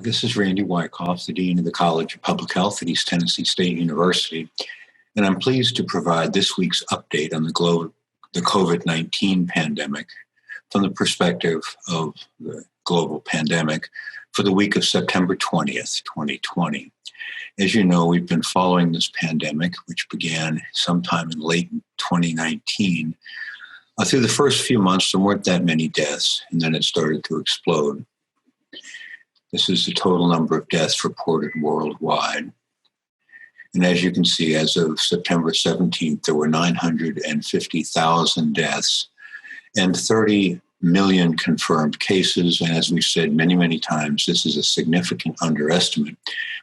This is Randy Wykoff, the Dean of the College of Public Health at East Tennessee State University, and I'm pleased to provide this week's update on the COVID-19 pandemic from the perspective of the global pandemic for the week of September 20th, 2020. As you know, we've been following this pandemic, which began sometime in late 2019. Through the first few months, there weren't that many deaths, and then it started to explode. This is the total number of deaths reported worldwide. And as you can see, as of September 17th, there were 950,000 deaths and 30 million confirmed cases. And as we've said many, many times, this is a significant underestimate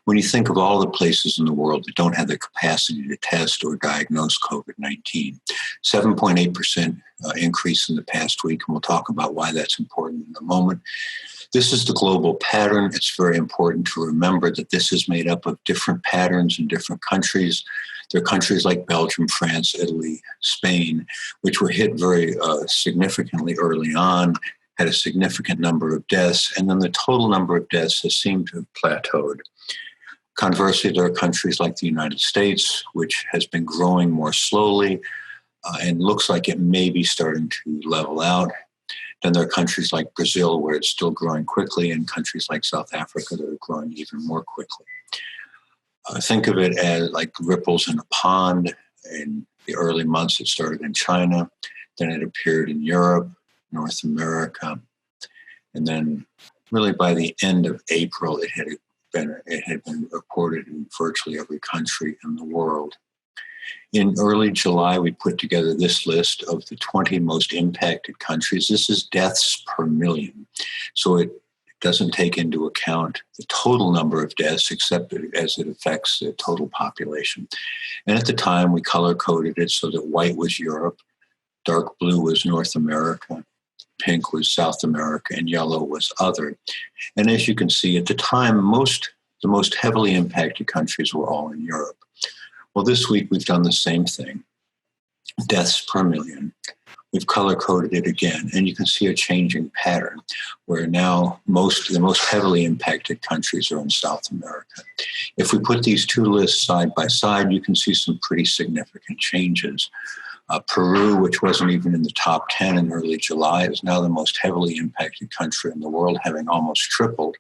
when you think of all the places in the world that don't have the capacity to test or diagnose COVID-19. 7.8% increase in the past week, and we'll talk about why that's important in a moment. This is the global pattern. It's very important to remember that this is made up of different patterns in different countries. There are countries like Belgium, France, Italy, Spain, which were hit very significantly early on, had a significant number of deaths, and then the total number of deaths has seemed to have plateaued. Conversely, there are countries like the United States, which has been growing more slowly and looks like it may be starting to level out. Then there are countries like Brazil, where it's still growing quickly, and countries like South Africa that are growing even more quickly. Think of it as like ripples in a pond. In the early months, it started in China, then it appeared in Europe, North America, and then really by the end of April, it had been reported in virtually every country in the world. In early July, we put together this list of the 20 most impacted countries. This is deaths per million. So it doesn't take into account the total number of deaths, except as it affects the total population. And at the time, we color-coded it so that white was Europe, dark blue was North America, pink was South America, and yellow was other. And as you can see, at the time, the most heavily impacted countries were all in Europe. Well, this week we've done the same thing, deaths per million. We've color-coded it again, and you can see a changing pattern where now the most heavily impacted countries are in South America. If we put these two lists side by side, you can see some pretty significant changes. Peru, which wasn't even in the top 10 in early July, is now the most heavily impacted country in the world, having almost tripled.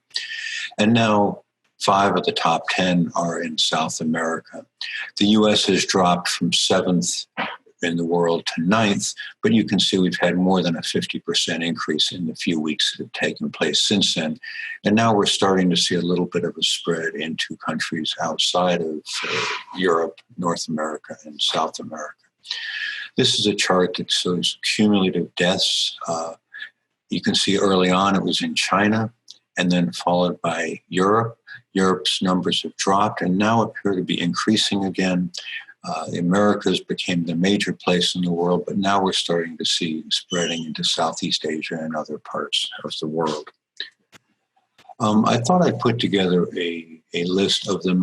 And now 5 of the top 10 are in South America. The U.S. has dropped from 7th in the world to 9th, but you can see we've had more than a 50% increase in the few weeks that have taken place since then. And now we're starting to see a little bit of a spread into countries outside of Europe, North America, and South America. This is a chart that shows cumulative deaths. You can see early on it was in China, and then followed by Europe. Europe's numbers have dropped and now appear to be increasing again. The Americas became the major place in the world, but now we're starting to see spreading into Southeast Asia and other parts of the world. I thought I'd put together a list of the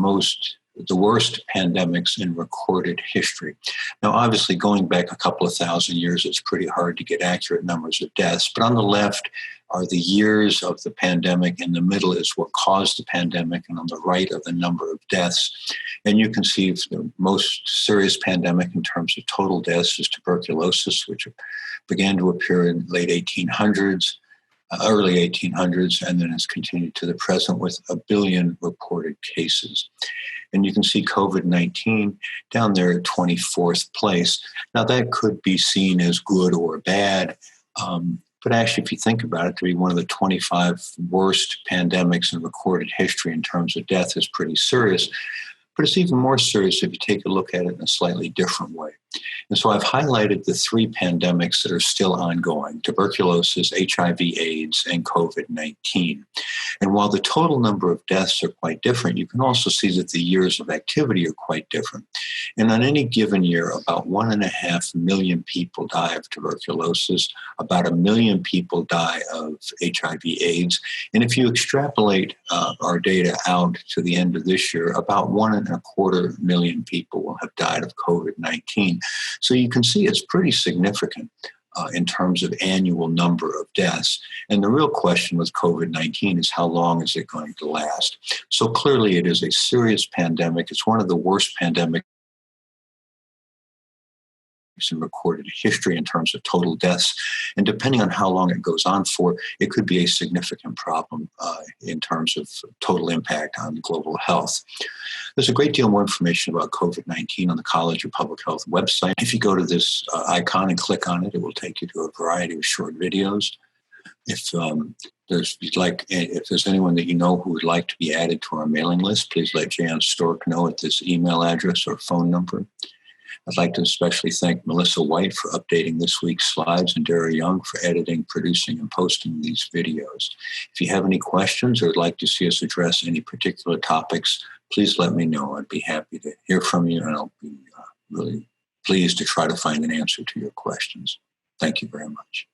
worst pandemics in recorded history. Now, obviously, going back a couple of thousand years, it's pretty hard to get accurate numbers of deaths. But on the left are the years of the pandemic. In the middle is what caused the pandemic. And on the right are the number of deaths. And you can see the most serious pandemic in terms of total deaths is tuberculosis, which began to appear in late 1800s. Early 1800s, and then has continued to the present with 1 billion reported cases. And you can see COVID-19 down there at 24th place. Now, that could be seen as good or bad, but actually, if you think about it, to be one of the 25 worst pandemics in recorded history in terms of death is pretty serious. But it's even more serious if you take a look at it in a slightly different way. And so I've highlighted the 3 pandemics that are still ongoing: tuberculosis, HIV/AIDS, and COVID-19. And while the total number of deaths are quite different, you can also see that the years of activity are quite different. And on any given year, about 1.5 million people die of tuberculosis, about 1 million people die of HIV/AIDS. And if you extrapolate our data out to the end of this year, about 1.25 million people will have died of COVID-19. So you can see it's pretty significant. in terms of annual number of deaths. And the real question with COVID-19 is how long is it going to last? So clearly it is a serious pandemic. It's one of the worst pandemics in recorded history in terms of total deaths. And depending on how long it goes on for, it could be a significant problem in terms of total impact on global health. There's a great deal more information about COVID-19 on the College of Public Health website. If you go to this icon and click on it, it will take you to a variety of short videos. If there's anyone that you know who would like to be added to our mailing list, please let Jan Stork know at this email address or phone number. I'd like to especially thank Melissa White for updating this week's slides and Dara Young for editing, producing, and posting these videos. If you have any questions or would like to see us address any particular topics, please let me know. I'd be happy to hear from you, and I'll be really pleased to try to find an answer to your questions. Thank you very much.